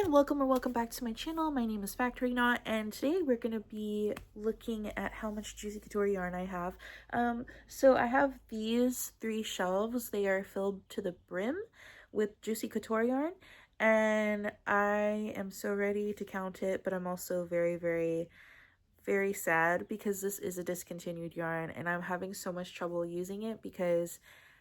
and welcome or welcome back to my channel. My name is Factory Knot, and today we're going to be looking at how much Juicy Couture yarn I have. So I have these 3 shelves. They are filled to the brim with Juicy Couture yarn, and I am so ready to count it, but I'm also very sad because this is a discontinued yarn and I'm having so much trouble using it because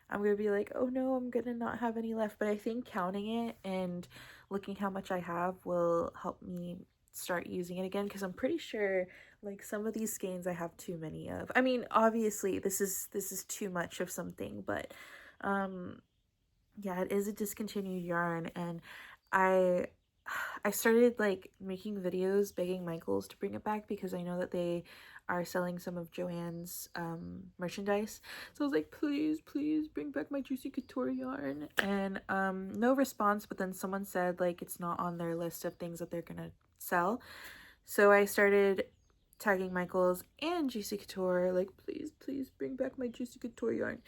I'm gonna be like, oh no, I'm gonna not have any left. But I think counting it and looking how much I have will help me start using it again, because I'm pretty sure like some of these skeins I have too many of. I mean, obviously this is too much of something, but yeah, it is a discontinued yarn, and I started like making videos begging Michaels to bring it back because I know that they are selling some of Joanne's merchandise. So I was like, please bring back my Juicy Couture yarn, and no response. But then someone said like it's not on their list of things that they're gonna sell. So I started tagging Michaels and Juicy Couture like, please bring back my Juicy Couture yarn.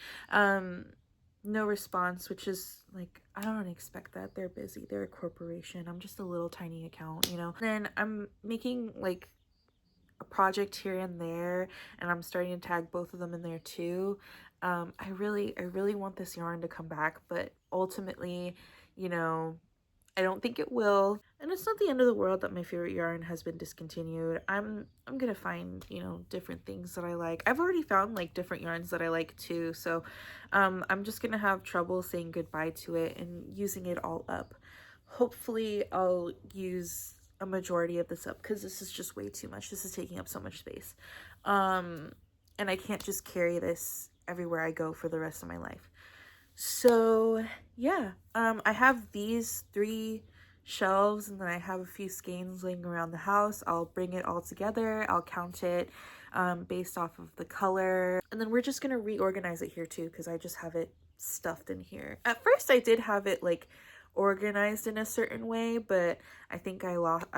No response, which is like, I don't expect that. They're busy, they're a corporation. I'm just a little tiny account, you know. Then I'm making like a project here and there, and I'm starting to tag both of them in there too. I really want this yarn to come back, but ultimately, you know, I don't think it will. And it's not the end of the world that my favorite yarn has been discontinued. I'm gonna find, you know, different things that I like. I've already found like different yarns that I like too. So I'm just gonna have trouble saying goodbye to it and using it all up. Hopefully I'll use a majority of this up, because this is just way too much. This is taking up so much space. And I can't just carry this everywhere I go for the rest of my life. So yeah, I have these 3 shelves, and then I have a few skeins laying around the house. I'll bring it all together. I'll count it based off of the color, and then we're just gonna reorganize it here too, because I just have it stuffed in here. At first I did have it like organized in a certain way, but I think I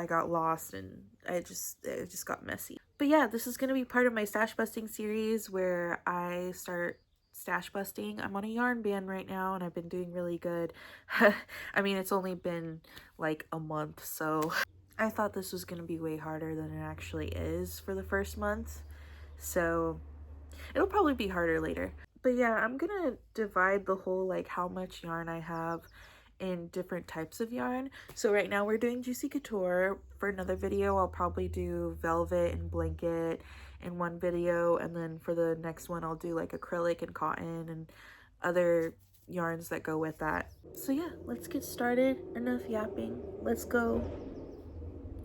got lost, and it just got messy. But yeah, this is gonna be part of my stash busting series where I start stash busting. I'm on a yarn ban right now, and I've been doing really good. I mean, it's only been like a month, so I thought this was gonna be way harder than it actually is for the first month. So it'll probably be harder later. But yeah, I'm gonna divide the whole like how much yarn I have in different types of yarn. So right now we're doing Juicy Couture. For another video I'll probably do velvet and blanket in one video, and then for the next one I'll do like acrylic and cotton and other yarns that go with that. So yeah, let's get started. Enough yapping, let's go.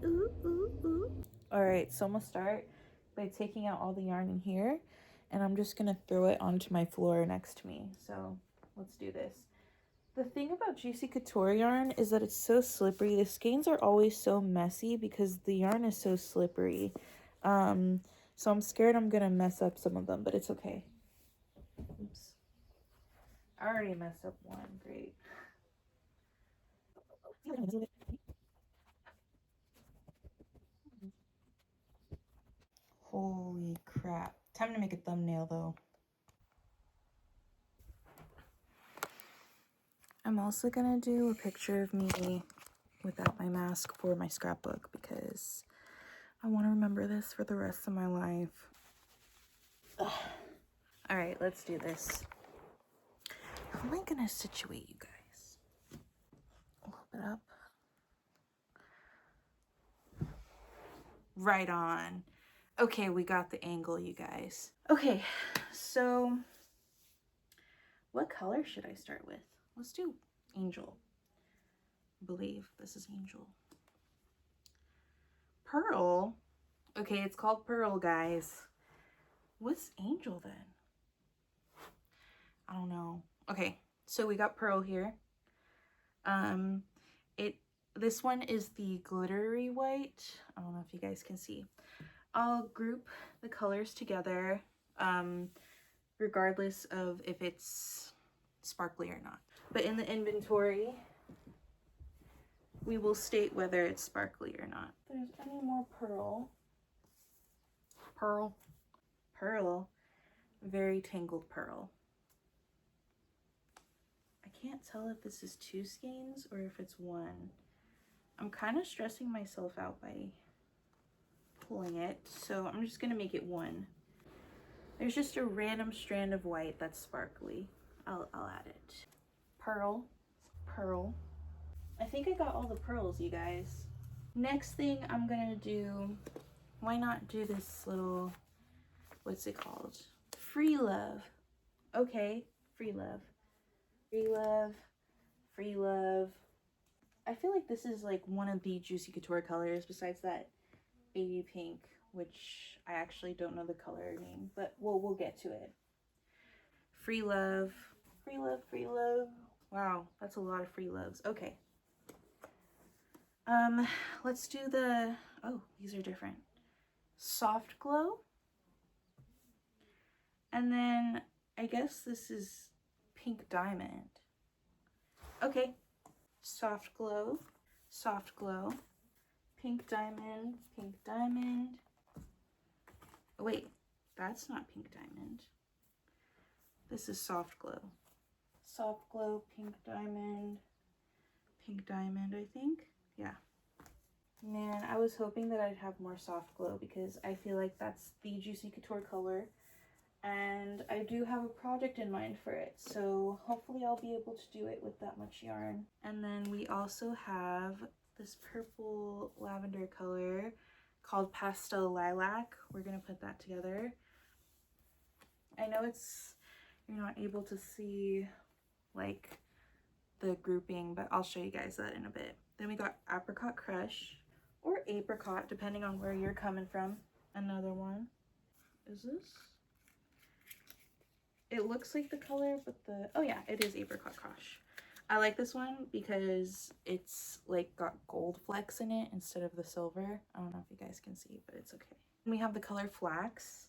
Ooh, ooh, ooh. All right, so I'm gonna start by taking out all the yarn in here, and I'm just gonna throw it onto my floor next to me. So let's do this. The thing about Juicy Couture yarn is that it's so slippery. The skeins are always so messy because the yarn is so slippery. So I'm scared I'm gonna mess up some of them, but it's okay. Oops. I already messed up one. Great. Holy crap. Time to make a thumbnail though. I'm also gonna do a picture of me without my mask for my scrapbook, because I want to remember this for the rest of my life. Ugh. All right, let's do this. How am I gonna situate you guys? A little bit up. Right on. Okay, we got the angle, you guys. Okay, so what color should I start with? Let's do Angel. I believe this is Angel. Pearl? Okay, it's called Pearl, guys. What's Angel then? I don't know. Okay, so we got Pearl here. This one is the glittery white. I don't know if you guys can see. I'll group the colors together, regardless of if it's sparkly or not. But in the inventory, we will state whether it's sparkly or not. If there's any more pearl. Pearl. Very tangled pearl. I can't tell if this is 2 skeins or if it's 1. I'm kind of stressing myself out by pulling it, so I'm just gonna make it one. There's just a random strand of white that's sparkly. I'll add it. Pearl, pearl. I think I got all the pearls, you guys. Next thing I'm gonna do, why not do this little, what's it called? Free love. Okay, free love. Free love, free love. I feel like this is like one of the Juicy Couture colors besides that baby pink, which I actually don't know the color name, but we'll get to it. Free love, free love, free love. Wow, that's a lot of free loves. Okay. Let's do the, oh, these are different. Soft glow. And then I guess this is pink diamond. Okay. Soft glow, soft glow. Pink diamond, pink diamond. Oh, wait, that's not pink diamond. This is soft glow. Soft glow, pink diamond, I think. Yeah. Man, I was hoping that I'd have more soft glow because I feel like that's the Juicy Couture color. And I do have a project in mind for it. So hopefully I'll be able to do it with that much yarn. And then we also have this purple lavender color called Pastel Lilac. We're gonna put that together. I know you're not able to see like the grouping, but I'll show you guys that in a bit. Then we got Apricot Crush, or Apricot, depending on where you're coming from. Another one. Is this? It looks like the color, but oh yeah, it is Apricot Crush. I like this one because it's like got gold flecks in it instead of the silver. I don't know if you guys can see, but it's okay. We have the color Flax.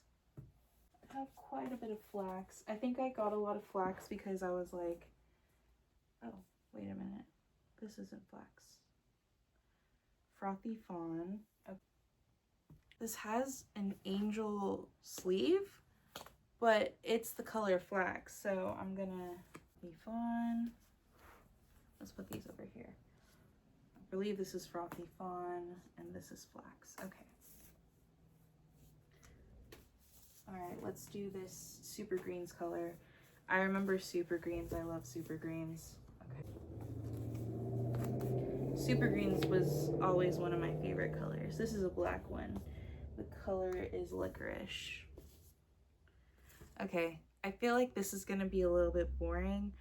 I have quite a bit of flax. I think I got a lot of flax because I was like, oh, wait a minute. This isn't flax. Frothy Fawn. Okay. This has an angel sleeve, but it's the color flax, so I'm gonna be Fawn. Let's put these over here. I believe this is Frothy Fawn and this is flax. Okay. All right, let's do this Super Greens color. I remember Super Greens. I love Super Greens. Okay. Super Greens was always one of my favorite colors. This is a black one. The color is Licorice. Okay, I feel like this is gonna be a little bit boring.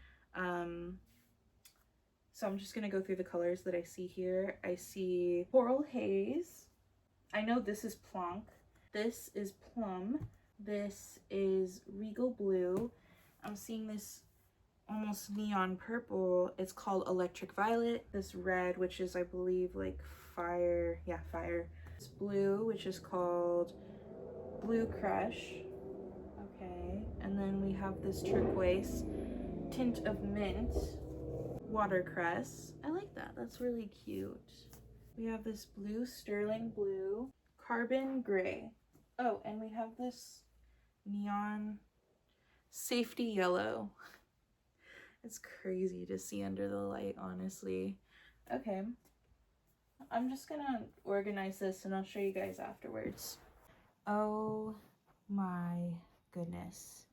So I'm just gonna go through the colors that I see here. I see Coral Haze. I know this is Plonk. This is Plum. This is Regal Blue. I'm seeing this almost neon purple. It's called Electric Violet. This red, which is I believe like fire. Yeah, fire. This blue, which is called Blue Crush. Okay, and then we have this turquoise tint of mint. Watercress. I like that. That's really cute. We have this blue sterling blue. Carbon gray. Oh, and we have this neon safety yellow. It's crazy to see under the light, honestly. Okay. I'm just gonna organize this and I'll show you guys afterwards. Oh my goodness.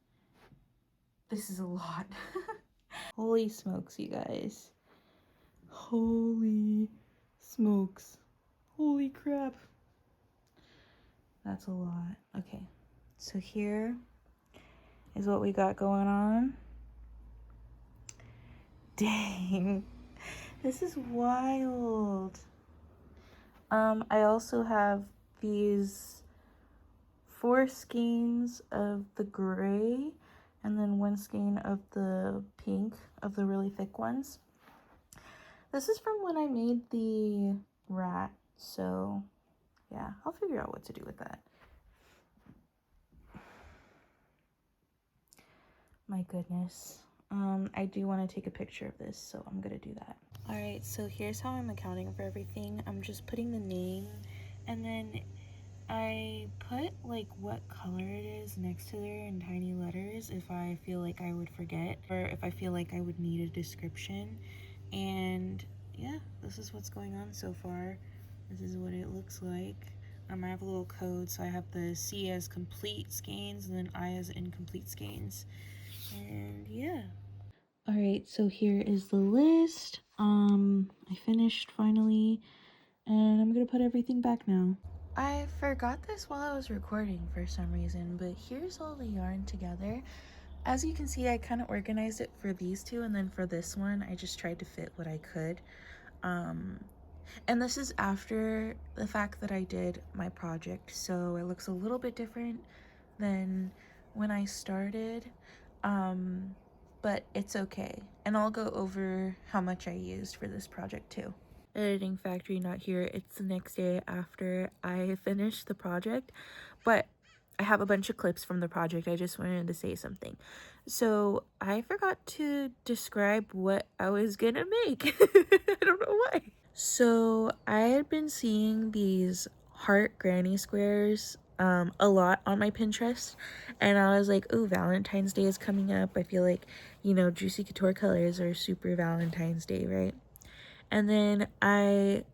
This is a lot. Holy smokes, you guys. Holy smokes. Holy crap. That's a lot. Okay. So here is what we got going on. Dang. This is wild. I also have these 4 skeins of the gray and then 1 skein of the pink, of the really thick ones. This is from when I made the rat, so yeah, I'll figure out what to do with that. My goodness. I do want to take a picture of this, so I'm gonna do that. All right, so here's how I'm accounting for everything. I'm just putting the name, and then I put like what color it is next to there in tiny letters if I feel like I would forget, or if I feel like I would need a description. And yeah, this is what's going on so far. This is what it looks like. I have a little code, so I have the C as complete skeins and then I as incomplete skeins. And yeah. Alright, so here is the list. I finished finally, and I'm gonna put everything back now. I forgot this while I was recording for some reason, but here's all the yarn together. As you can see, I kind of organized it for these two, and then for this one, I just tried to fit what I could. And this is after the fact that I did my project, so it looks a little bit different than when I started, but it's okay. And I'll go over how much I used for this project too. Editing factory not here. It's the next day after I finished the project, but I have a bunch of clips from the project. I just wanted to say something. So I forgot to describe what I was gonna make. I don't know why. So I had been seeing these heart granny squares a lot on my Pinterest, and I was like, oh, Valentine's Day is coming up. I feel like, you know, Juicy Couture colors are super Valentine's Day, right? And then I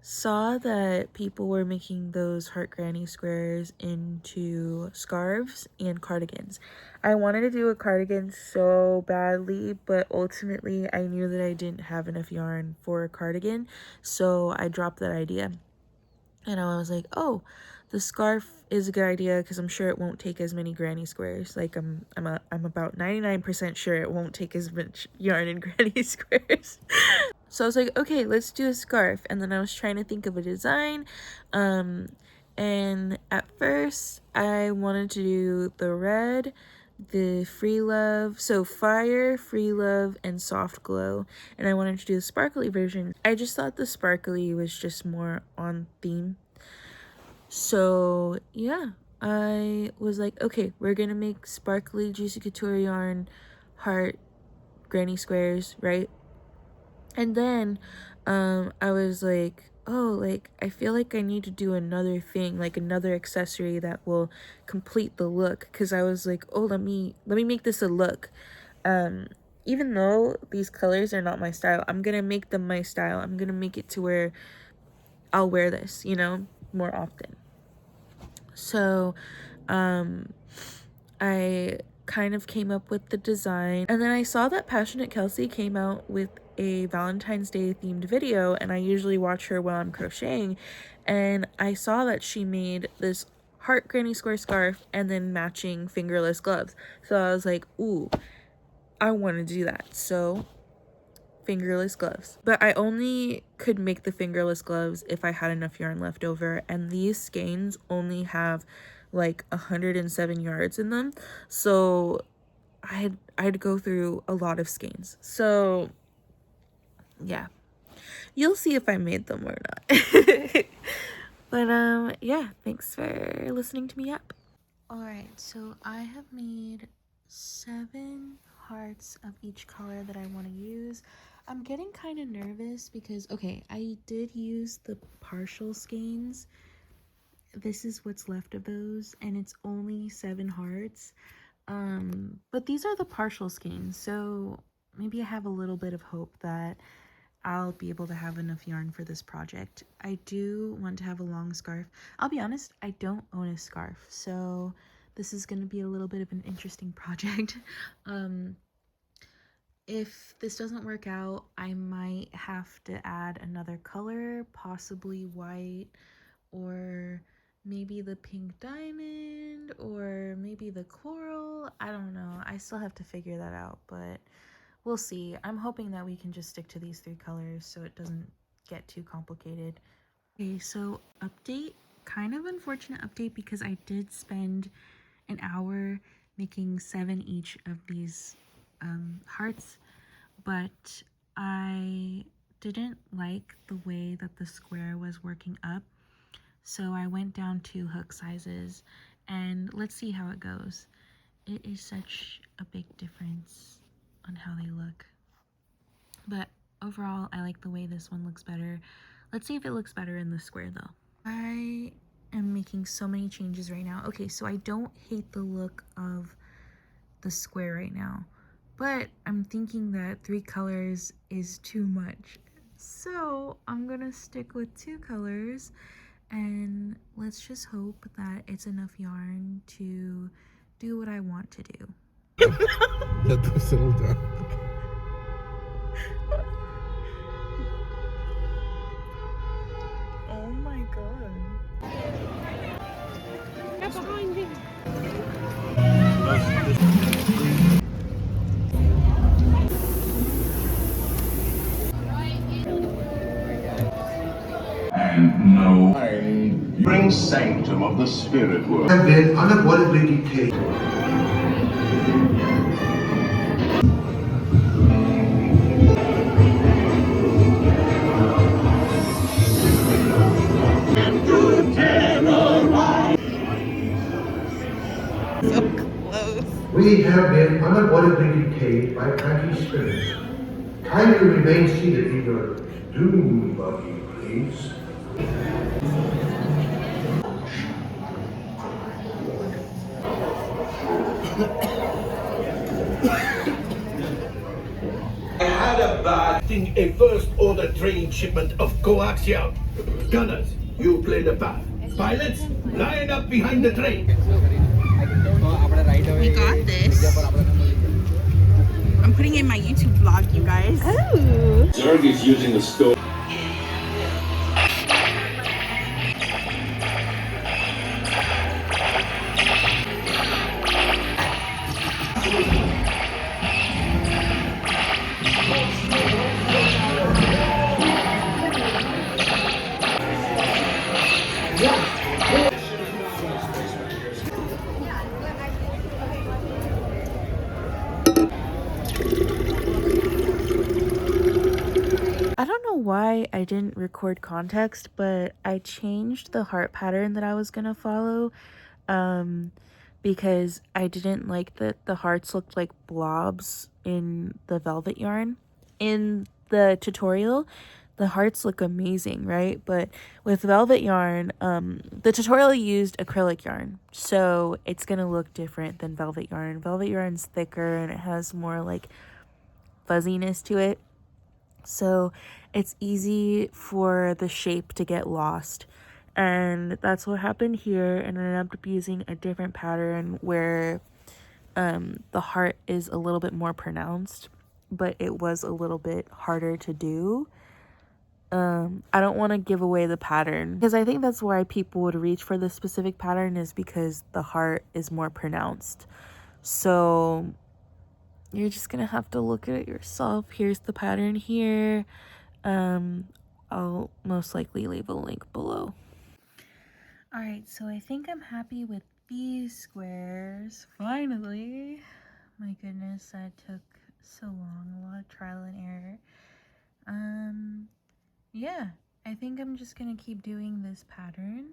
saw that people were making those heart granny squares into scarves and cardigans. I wanted to do a cardigan so badly, but ultimately I knew that I didn't have enough yarn for a cardigan, so I dropped that idea. And I was like, oh, the scarf is a good idea because I'm sure it won't take as many granny squares. Like I'm about 99% sure it won't take as much yarn in granny squares. So I was like, okay, let's do a scarf. And then I was trying to think of a design. And at first I wanted to do the red, the free love, so fire, free love, and soft glow. And I wanted to do the sparkly version. I just thought the sparkly was just more on theme. So yeah, I was like, okay, we're gonna make sparkly Juicy Couture yarn heart granny squares, right? And then I was like, oh, like I feel like I need to do another thing, like another accessory that will complete the look, because I was like, oh, let me make this a look. Even though these colors are not my style, I'm gonna make them my style. I'm gonna make it to where I'll wear this, you know, more often. So I kind of came up with the design, and then I saw that Passionate Kelsey came out with a Valentine's Day themed video, and I usually watch her while I'm crocheting, and I saw that she made this heart granny square scarf and then matching fingerless gloves. So I was like, ooh, I want to do that. So fingerless gloves, but I only could make the fingerless gloves if I had enough yarn left over, and these skeins only have like 107 yards in them, so I'd go through a lot of skeins. So yeah, you'll see if I made them or not. But yeah, thanks for listening to me up. All right, so I have made 7 hearts of each color that I want to use. I'm getting kind of nervous because, okay, I did use the partial skeins. This is what's left of those, and it's only 7 hearts. But these are the partial skeins, so maybe I have a little bit of hope that I'll be able to have enough yarn for this project. I do want to have a long scarf. I'll be honest, I don't own a scarf, so this is going to be a little bit of an interesting project. If this doesn't work out, I might have to add another color, possibly white, or maybe the pink diamond, or maybe the coral. I don't know. I still have to figure that out, but we'll see. I'm hoping that we can just stick to these 3 colors so it doesn't get too complicated. Okay, so update, kind of unfortunate update because I did spend an hour making 7 each of these hearts, but I didn't like the way that the square was working up, so I went down 2 hook sizes, and let's see how it goes. It is such a big difference on how they look, but overall I like the way this one looks better. Let's see if it looks better in the square though. I am making so many changes right now. Okay, so I don't hate the look of the square right now, but I'm thinking that 3 colors is too much. So I'm gonna stick with 2 colors, and let's just hope that it's enough yarn to do what I want to do. Let them settle down. Oh my god. Get behind me. And no bring sanctum of the spirit world. Have been unavoidably decayed. So close. We have been unavoidably decayed by cranky spirits. Kindly remain seated in your doom buggy, please. I had a bad thing, a first order training shipment of coaxial. Gunners, you play the part. Pilots, line up behind the train. We got this. I'm putting in my YouTube vlog, you guys. Oh. Zerg is using the stove. I don't know why I didn't record context, but I changed the heart pattern that I was gonna follow, because I didn't like that the hearts looked like blobs in the velvet yarn. In the tutorial, the hearts look amazing, right? But with velvet yarn, the tutorial used acrylic yarn, so it's gonna look different than velvet yarn. Velvet yarn's thicker and it has more like fuzziness to it. So it's easy for the shape to get lost. And that's what happened here. And I ended up using a different pattern where the heart is a little bit more pronounced, but it was a little bit harder to do. I don't want to give away the pattern because I think that's why people would reach for this specific pattern, is because the heart is more pronounced. So you're just gonna have to look at it yourself. Here's the pattern here. I'll most likely leave a link below. All right, so I think I'm happy with these squares. Finally. My goodness, that took so long. A lot of trial and error. Yeah, I think I'm just gonna keep doing this pattern.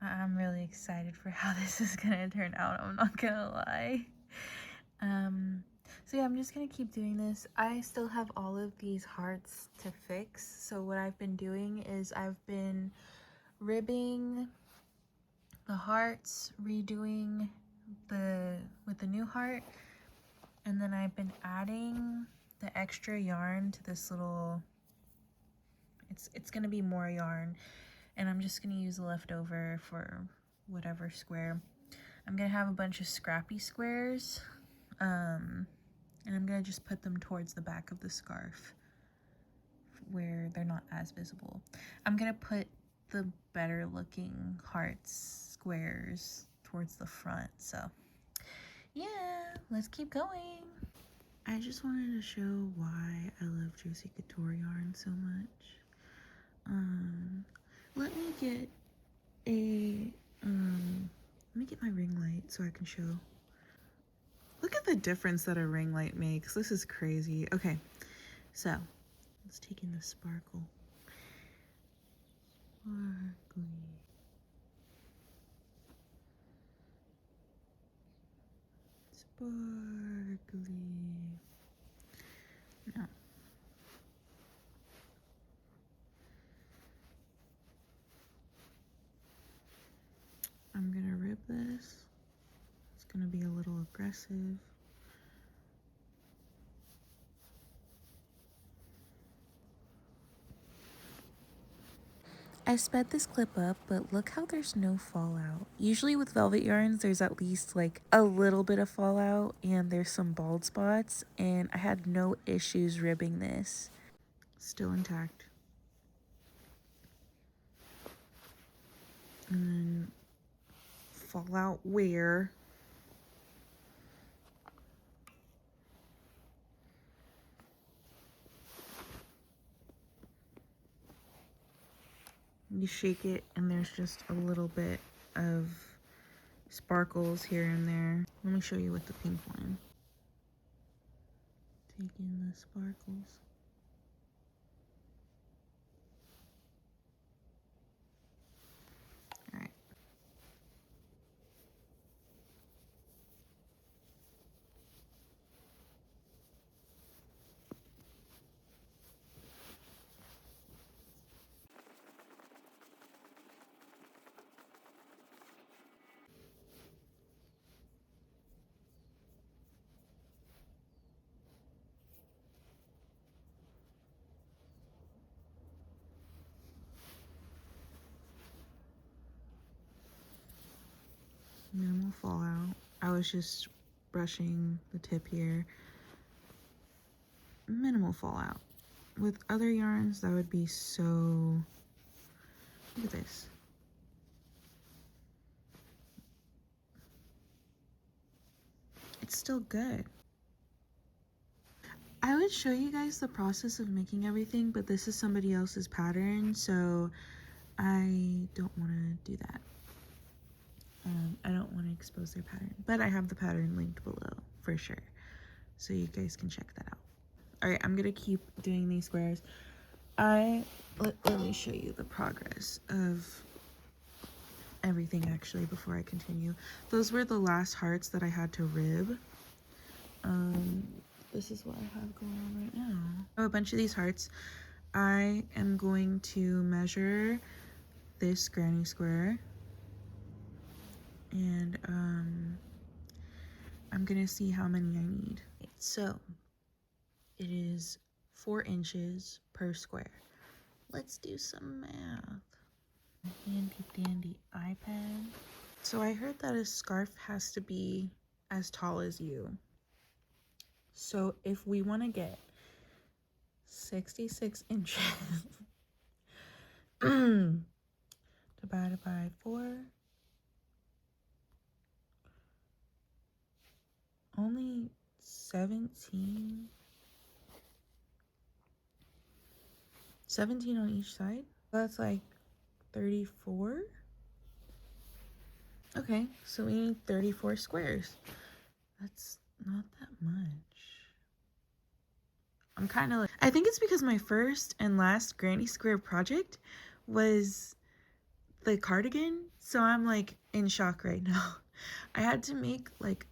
I'm really excited for how this is gonna turn out, I'm not gonna lie. So yeah, I'm just gonna keep doing this. I still have all of these hearts to fix. So what I've been doing is I've been ribbing the hearts, redoing with the new heart, and then I've been adding the extra yarn to this little, it's gonna be more yarn, and I'm just gonna use the leftover for whatever square. I'm gonna have a bunch of scrappy squares, and I'm gonna just put them towards the back of the scarf where they're not as visible. I'm gonna put the better looking hearts squares towards the front. So yeah, let's keep going. I just wanted to show why I love Juicy Couture yarn so much. Let me get a let me get my ring light so I can show. Look at the difference that a ring light makes. This is crazy. Okay, so let's take in the sparkle. Sparkly. Sparkly. Now, I'm gonna rib this. It's gonna be a little aggressive. I sped this clip up, but look how there's no fallout. Usually with velvet yarns, there's at least like a little bit of fallout and there's some bald spots, and I had no issues ribbing this. Still intact. And then fallout where? You shake it and there's just a little bit of sparkles here and there. Let me show you with the pink one. Take in the sparkles. All right. Minimal fallout. I was just brushing the tip here. Minimal fallout. With other yarns, that would be so... Look at this. It's still good. I would show you guys the process of making everything, but this is somebody else's pattern, so I don't want to do that. I don't want to expose their pattern, but I have the pattern linked below for sure, so you guys can check that out. All right, I'm gonna keep doing these squares. Let me show you the progress of everything actually before I continue. Those were the last hearts that I had to rib. This is what I have going on right now. I have a bunch of these hearts. I am going to measure this granny square, and I'm gonna see how many I need. So it is 4 inches per square. Let's do some math. Handy dandy iPad. So I heard that a scarf has to be as tall as you. So if we want to get 66 inches divided by 4, only 17 on each side. That's like 34. Okay, so we need 34 squares. That's not that much. I'm kind of like, I think it's because my first and last granny square project was the cardigan, so I'm like in shock right now. I had to make like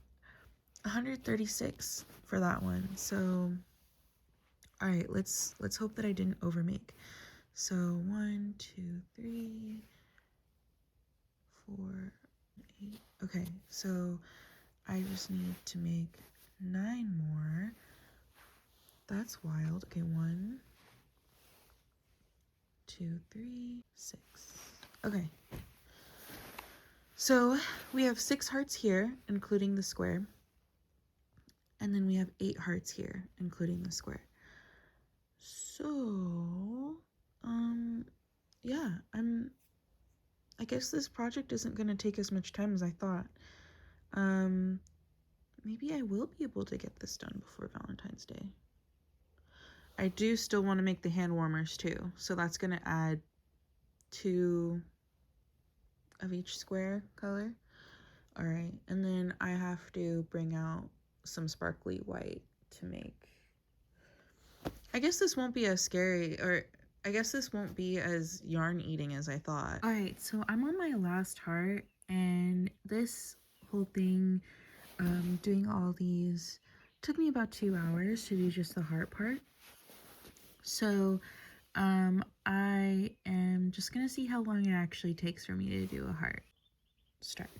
136 for that one. So all right, let's hope that I didn't overmake. So 1, 2, 3, 4, 8. Okay, so I just need to make 9 more. That's wild. Okay, 1, 2, 3, 6. Okay. So we have 6 hearts here, including the square. And then we have 8 hearts here, including the square. So, yeah, I guess this project isn't going to take as much time as I thought. Maybe I will be able to get this done before Valentine's Day. I do still want to make the hand warmers too, so that's going to add 2 of each square color. All right, and then I have to bring out some sparkly white to make. I guess this won't be as scary, or I guess this won't be as yarn eating as I thought. All right, so I'm on my last heart, and this whole thing, doing all these, took me about 2 hours to do just the heart part. So I am just gonna see how long it actually takes for me to do a heart. Start.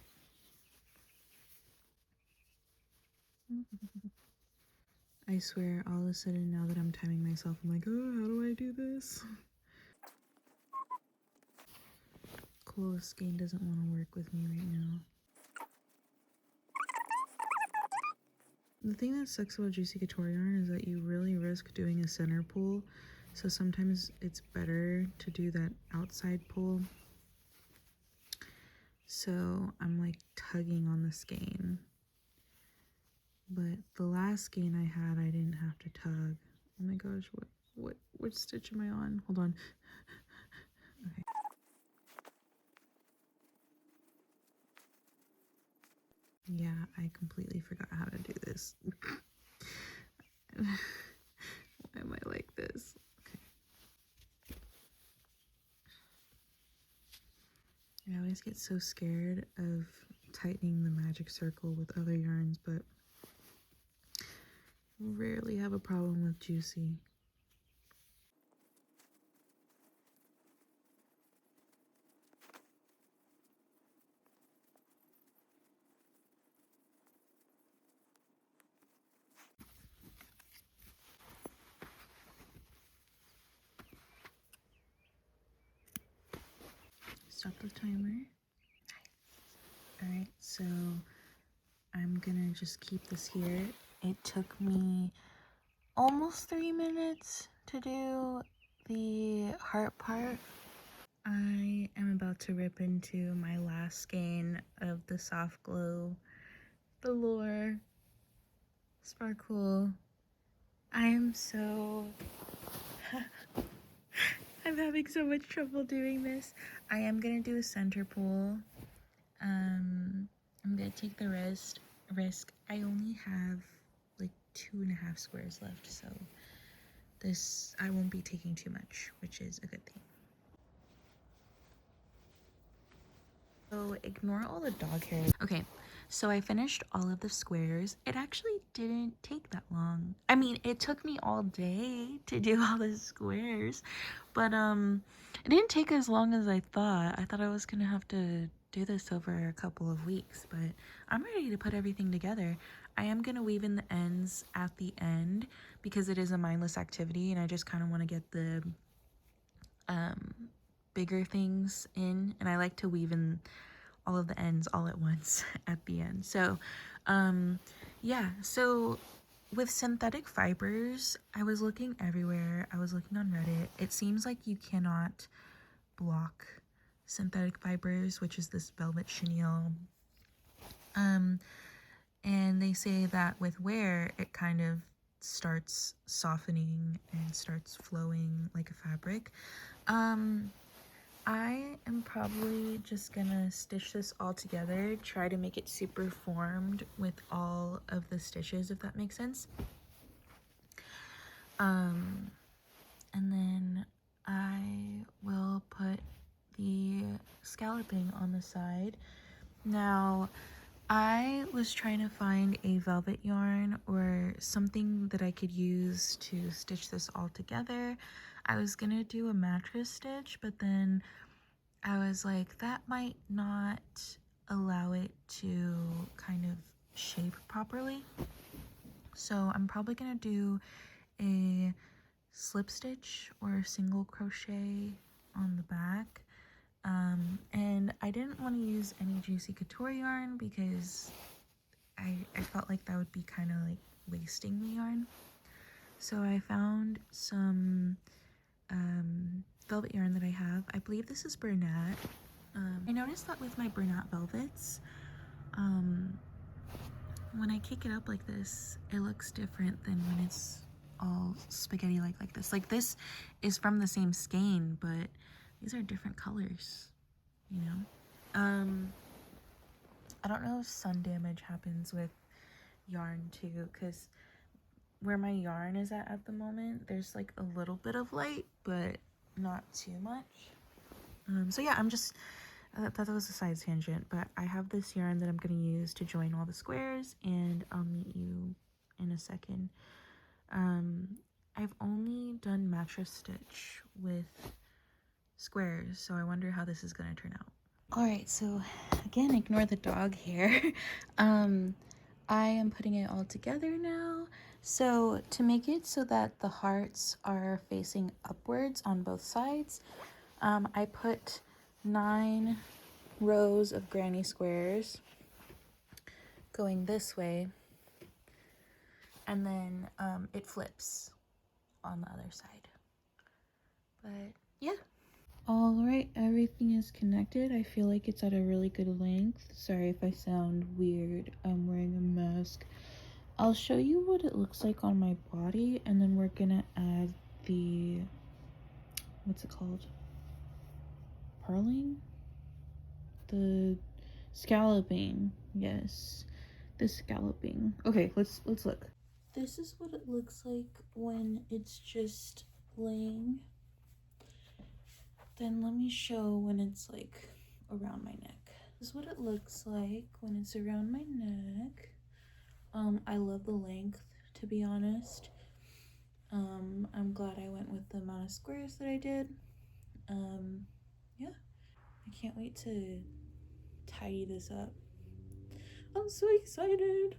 I swear, all of a sudden, now that I'm timing myself, I'm like, oh, how do I do this? cool, this skein doesn't want to work with me right now. The thing that sucks about Juicy Couture yarn is that you really risk doing a center pull, so sometimes it's better to do that outside pull. So I'm like tugging on the skein. But the last skein I had, I didn't have to tug. Oh my gosh, what stitch am I on? Hold on. Okay. Yeah, I completely forgot how to do this. Why am I like this? Okay. I always get so scared of tightening the magic circle with other yarns, but rarely have a problem with Juicy. Stop the timer. Alright, so I'm gonna just keep this here. It took me almost 3 minutes to do the heart part. I am about to rip into my last skein of the Soft Glow Velour Sparkle. I am so... I'm having so much trouble doing this. I am gonna do a center pull. I'm gonna take the risk. I only have like 2.5 squares left, so this, I won't be taking too much, which is a good thing. So ignore all the dog hair. Okay, so I finished all of the squares. It actually didn't take that long. I mean, it took me all day to do all the squares, but it didn't take as long as I thought. I thought I was gonna have to do this over a couple of weeks, but I'm ready to put everything together. I am gonna weave in the ends at the end because it is a mindless activity and I just kind of want to get the bigger things in, and I like to weave in all of the ends all at once at the end. So yeah, so with synthetic fibers, I was looking everywhere. I was looking on Reddit. It seems like you cannot block synthetic fibers, which is this velvet chenille, and they say that with wear it kind of starts softening and starts flowing like a fabric. I am probably just gonna stitch this all together, try to make it super formed with all of the stitches, if that makes sense. And then I will put the scalloping on the side. Now, I was trying to find a velvet yarn or something that I could use to stitch this all together. I was gonna do a mattress stitch, but then I was like, that might not allow it to kind of shape properly. So I'm probably gonna do a slip stitch or a single crochet on the back. And I didn't want to use any Juicy Couture yarn because I felt like that would be kind of like wasting the yarn. So I found some velvet yarn that I have. I believe this is Bernat. I noticed that with my Bernat velvets, when I kick it up like this, it looks different than when it's all spaghetti like this. Like this is from the same skein, but these are different colors, you know? I don't know if sun damage happens with yarn too, because where my yarn is at the moment, there's like a little bit of light, but not too much. So yeah, I'm just, that was a side tangent, but I have this yarn that I'm going to use to join all the squares, and I'll meet you in a second. I've only done mattress stitch with squares, so I wonder how this is going to turn out. Alright, so again, ignore the dog hair. I am putting it all together now. So to make it so that the hearts are facing upwards on both sides, I put 9 rows of granny squares going this way, and then it flips on the other side. But yeah. All right, everything is connected. I feel like it's at a really good length. Sorry if I sound weird. I'm wearing a mask. I'll show you what it looks like on my body, and then we're gonna add the, what's it called? Purling? The scalloping. Yes, the scalloping. Okay, let's look. This is what it looks like when it's just laying. Then let me show when it's like around my neck. This is what it looks like when it's around my neck. I love the length, to be honest. I'm glad I went with the amount of squares that I did. Yeah, I can't wait to tidy this up. I'm so excited.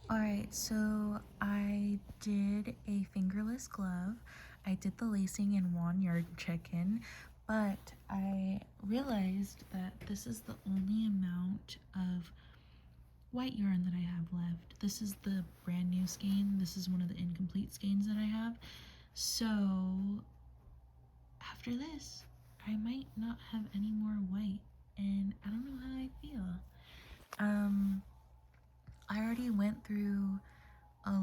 Alright, so I did a fingerless glove. I did the lacing in 1 yard check-in, but I realized that this is the only amount of white yarn that I have left. This is the brand new skein. This is one of the incomplete skeins that I have. So after this, I might not have any more white, and I don't know how I feel. I already went through a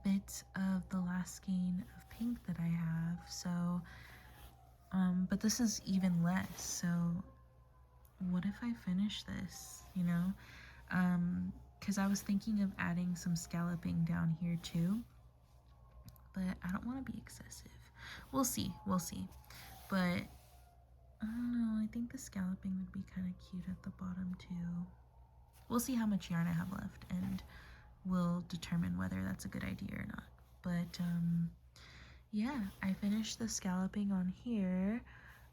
bit of the last skein of pink that I have, so but this is even less. So what if I finish this, you know? Because I was thinking of adding some scalloping down here too, but I don't want to be excessive. We'll see, but I don't know, I think the scalloping would be kind of cute at the bottom too. We'll see how much yarn I have left, and we'll determine whether that's a good idea or not. But yeah, I finished the scalloping on here,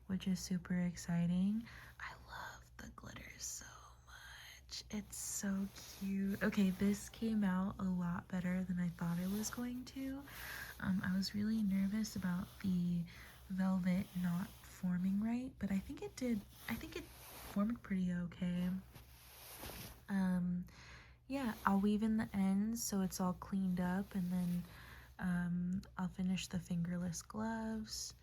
which is super exciting. I love the glitter so much. It's so cute. Okay, this came out a lot better than I thought it was going to. I was really nervous about the velvet not forming right, but I think it did. I think it formed pretty okay. Yeah, I'll weave in the ends so it's all cleaned up, and then I'll finish the fingerless gloves,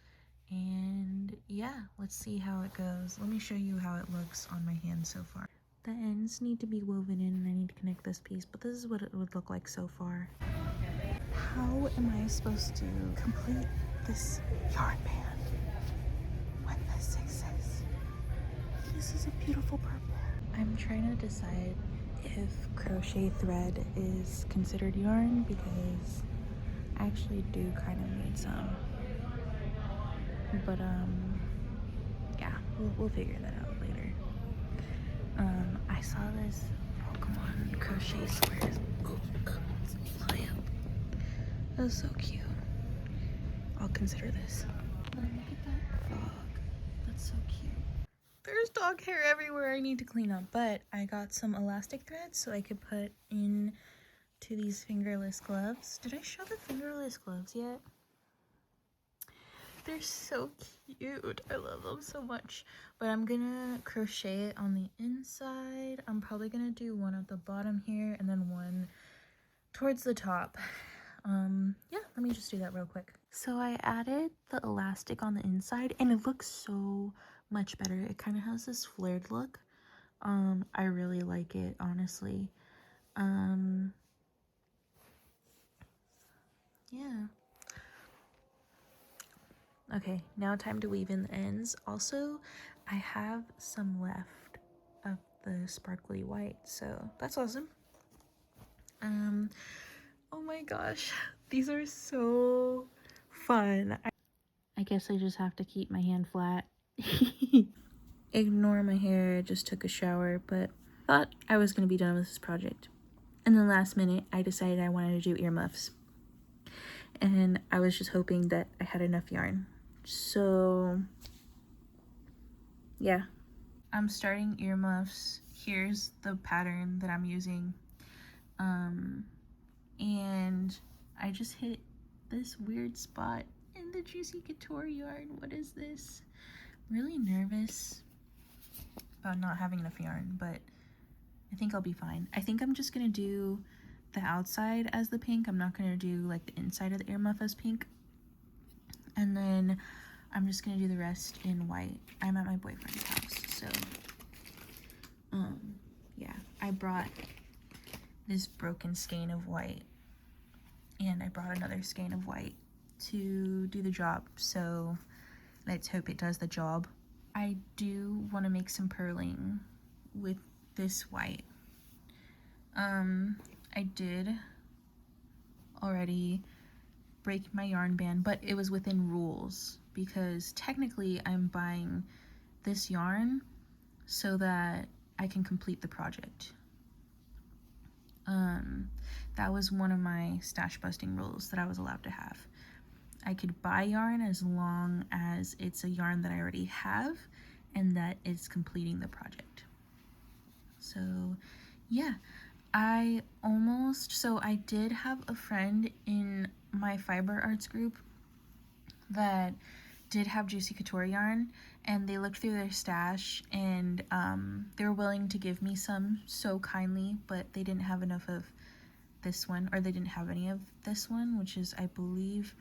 and yeah, let's see how it goes. Let me show you how it looks on my hand so far. The ends need to be woven in, and I need to connect this piece, but this is what it would look like so far. How am I supposed to complete this yarn band when this exists? This is a beautiful purple. I'm trying to decide if crochet thread is considered yarn, because I actually do kind of need some. But yeah, we'll figure that out later. I saw this Pokemon crochet squares. Oh, fly up. That was so cute. I'll consider this. Oh, look at that dog. That's so cute. There's dog hair everywhere. I need to clean up, but I got some elastic thread so I could put in to these fingerless gloves. Did I show the fingerless gloves yet? They're so cute. I love them so much. But I'm gonna crochet it on the inside. I'm probably gonna do one at the bottom here and then one towards the top. Yeah, let me just do that real quick. So I added the elastic on the inside, and it looks so much better. It kind of has this flared look. I really like it, honestly. Yeah. Okay, now time to weave in the ends. Also, I have some left of the sparkly white, so that's awesome. Oh my gosh, these are so fun. I guess I just have to keep my hand flat. Ignore my hair, I just took a shower, but thought I was gonna be done with this project. And then last minute, I decided I wanted to do earmuffs. And I was just hoping that I had enough yarn. So yeah, I'm starting earmuffs. Here's the pattern that I'm using. And I just hit this weird spot in the Juicy Couture yarn. What is this? I'm really nervous about not having enough yarn, but I think I'll be fine. I think I'm just gonna do the outside as the pink. I'm not gonna do like the inside of the earmuff as pink. And then I'm just gonna do the rest in white. I'm at my boyfriend's house, so yeah, I brought this broken skein of white, and I brought another skein of white to do the job, so let's hope it does the job. I do want to make some purling with this white. I did already break my yarn band, but it was within rules because technically I'm buying this yarn so that I can complete the project. That was one of my stash busting rules that I was allowed to have. I could buy yarn as long as it's a yarn that I already have and that it's completing the project. So yeah, I did have a friend in my fiber arts group that did have Juicy Couture yarn, and they looked through their stash, and they were willing to give me some so kindly, but they didn't have enough of this one, or they didn't have any of this one, which is, I believe,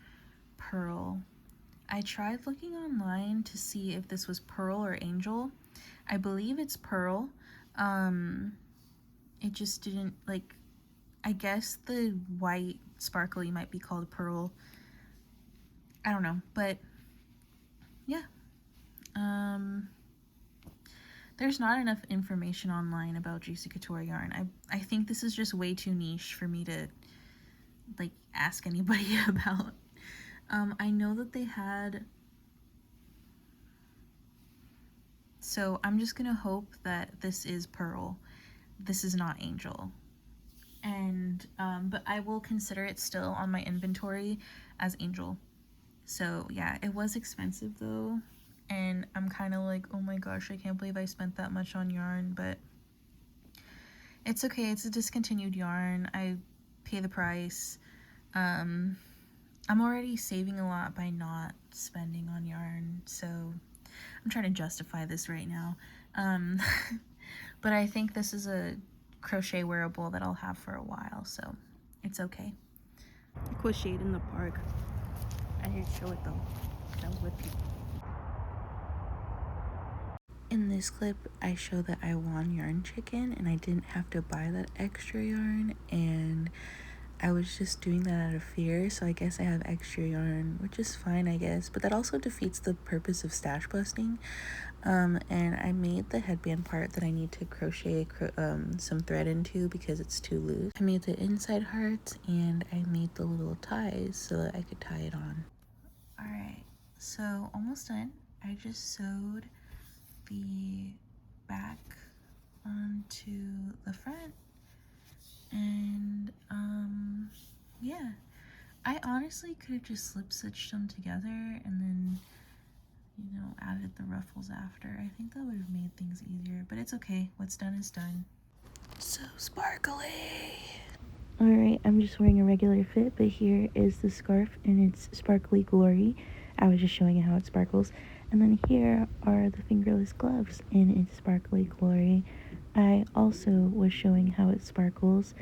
Pearl. I tried looking online to see if this was Pearl or Angel. I believe it's Pearl. It just didn't, like, I guess the white sparkly might be called Pearl. I don't know, but yeah. There's not enough information online about Juicy Couture yarn. I think this is just way too niche for me to, like, ask anybody about. I know that they had, so I'm just gonna hope that this is Pearl. This is not Angel. And, but I will consider it still on my inventory as Angel. So yeah, it was expensive though. And I'm kind of like, oh my gosh, I can't believe I spent that much on yarn, but it's okay. It's a discontinued yarn. I pay the price. I'm already saving a lot by not spending on yarn, so I'm trying to justify this right now. But I think this is a crochet wearable that I'll have for a while, so it's okay. I crocheted in the park. I didn't show it though. I was with people. In this clip, I show that I won Yarn Chicken and I didn't have to buy that extra yarn, and I was just doing that out of fear, so I guess I have extra yarn, which is fine, I guess, but that also defeats the purpose of stash busting. And I made the headband part that I need to crochet some thread into because it's too loose. I made the inside hearts and I made the little ties so that I could tie it on. Alright, so almost done. I just sewed the back onto the front, and yeah, I honestly could have just slip stitched them together and then, you know, added the ruffles after. I think that would have made things easier, but it's okay. What's done is done. So sparkly. Alright, I'm just wearing a regular fit, but here is the scarf and it's sparkly glory. I was just showing you how it sparkles. And then here are the fingerless gloves in its sparkly glory. I also was showing how it sparkles.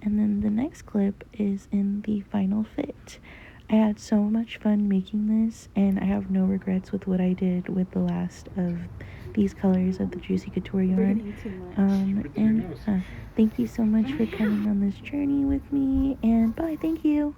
And then the next clip is in the final fit. I had so much fun making this, and I have no regrets with what I did with the last of these colors of the Juicy Couture yarn. And thank you so much for coming on this journey with me, and bye, thank you.